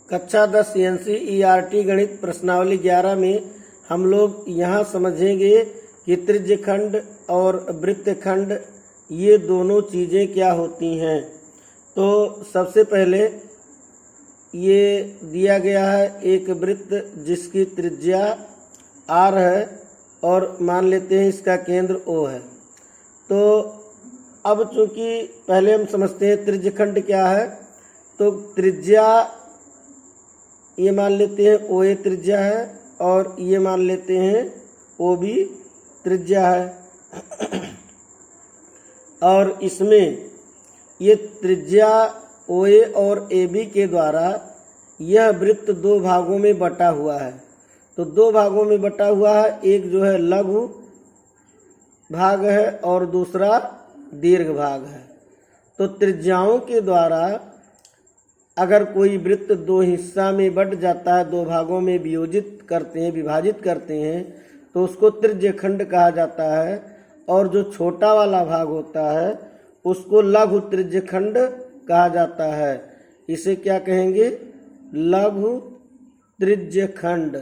कक्षा 10 NCERT गणित प्रश्नावली 11 में हम लोग यहाँ समझेंगे कि त्रिज्यखंड और वृत्तखंड ये दोनों चीज़ें क्या होती हैं। तो सबसे पहले ये दिया गया है एक वृत्त जिसकी त्रिज्या R है और मान लेते हैं इसका केंद्र O है। तो अब चूंकि पहले हम समझते हैं त्रिज्यखंड क्या है, तो त्रिज्या ये मान लेते हैं OA त्रिज्या है और ये मान लेते हैं OB त्रिज्या है। और इसमें ये त्रिज्या OA और AB के द्वारा यह वृत्त दो भागों में बटा हुआ है। तो दो भागों में बटा हुआ है, एक जो है लघु भाग है और दूसरा दीर्घ भाग है। तो त्रिज्याओं के द्वारा अगर कोई वृत्त दो हिस्सा में बट जाता है, दो भागों में विभाजित करते हैं तो उसको त्रिज्यखंड कहा जाता है। और जो छोटा वाला भाग होता है उसको लघु त्रिज्यखंड कहा जाता है। इसे क्या कहेंगे? लघु त्रिज्यखंड।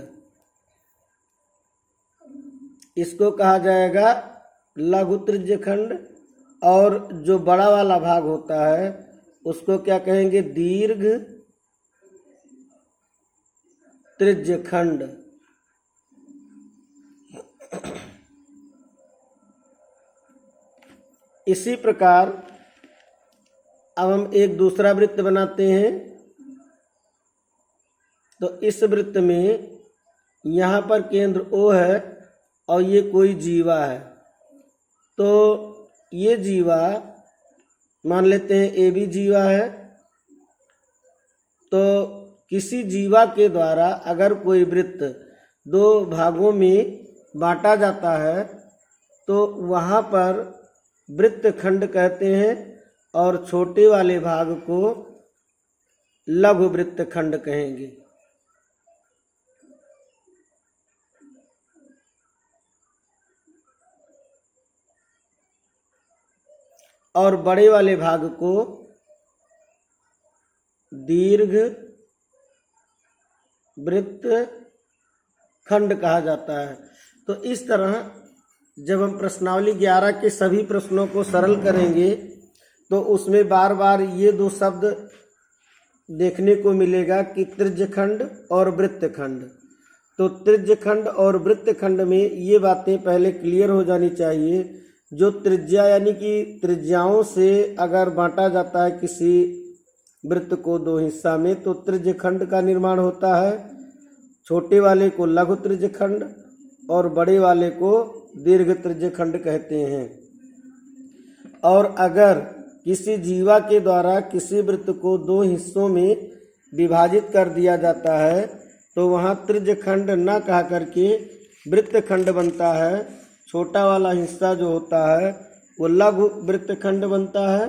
इसको कहा जाएगा लघु त्रिज्यखंड। और जो बड़ा वाला भाग होता है उसको क्या कहेंगे? दीर्घ त्रिज्यखंड। इसी प्रकार अब हम एक दूसरा वृत्त बनाते हैं। तो इस वृत्त में यहाँ पर केंद्र O है और ये कोई जीवा है। तो ये जीवा मान लेते हैं AB जीवा है। तो किसी जीवा के द्वारा अगर कोई वृत्त दो भागों में बांटा जाता है तो वहाँ पर वृत्तखंड कहते हैं और छोटे वाले भाग को लघु वृत्तखंड कहेंगे। और बड़े वाले भाग को दीर्घ वृत्तखंड कहा जाता है। तो इस तरह जब हम प्रश्नावली 11 के सभी प्रश्नों को सरल करेंगे तो उसमें बार बार ये दो शब्द देखने को मिलेगा कि त्रिज्यखंड और वृत्तखंड। तो त्रिज्यखंड और वृत्तखंड में ये बातें पहले क्लियर हो जानी चाहिए। जो त्रिज्या यानी कि त्रिज्याओं से अगर बांटा जाता है किसी वृत्त को दो हिस्सा में तो त्रिज्यखंड का निर्माण होता है। छोटे वाले को लघु त्रिज्यखंड और बड़े वाले को दीर्घ त्रिज्यखंड कहते हैं। और अगर किसी जीवा के द्वारा किसी वृत्त को दो हिस्सों में विभाजित कर दिया जाता है तो वहाँ त्रिज्यखंड न कहा करके वृत्तखंड बनता है। छोटा वाला हिस्सा जो होता है वो लघु वृत्तखंड बनता है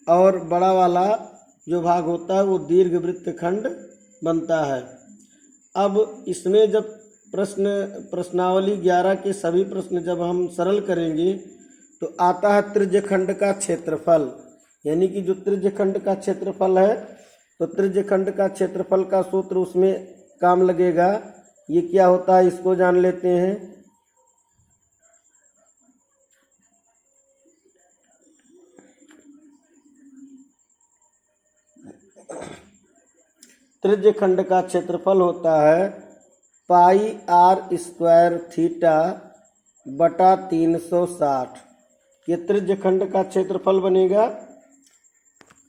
और बड़ा वाला जो भाग होता है वो दीर्घ वृत्तखंड बनता है। अब इसमें जब प्रश्नावली 11 के सभी प्रश्न जब हम सरल करेंगे तो आता है त्रिज्यखंड का क्षेत्रफल। यानी कि जो त्रिज्यखंड का क्षेत्रफल है तो त्रिज्यखंड का क्षेत्रफल का सूत्र उसमें काम लगेगा। ये क्या होता है इसको जान लेते हैं। त्रिज्यखंड का क्षेत्रफल होता है पाई R स्क्वायर थीटा बटा 360। ये त्रिज्यखंड का क्षेत्रफल बनेगा।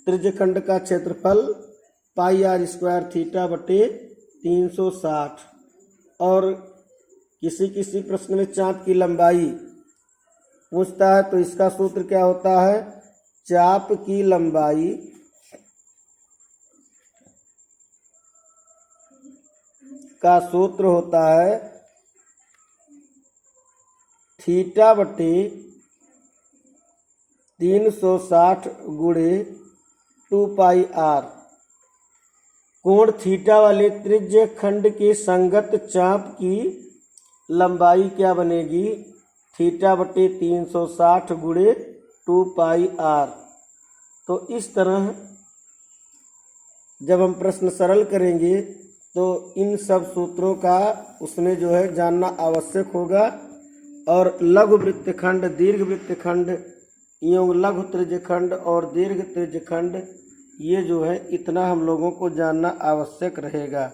त्रिज्यखंड का क्षेत्रफल पाई R स्क्वायर थीटा बटे 360। और किसी किसी प्रश्न में चाप की लंबाई पूछता है तो इसका सूत्र क्या होता है? चाप की लंबाई का सूत्र होता है थीटा बटे 360 गुणे 2 पाई R। कोण थीटा वाले त्रिज्यखंड के संगत चाप की लंबाई क्या बनेगी? थीटा बटे 360 गुणे 2 पाई R। तो इस तरह जब हम प्रश्न सरल करेंगे तो इन सब सूत्रों का उसमें जो है जानना आवश्यक होगा। और लघु वृत्तखंड, दीर्घ वृत्तखंड, एवं लघु त्रिज्यखंड और दीर्घ त्रिज्यखंड, ये जो है इतना हम लोगों को जानना आवश्यक रहेगा।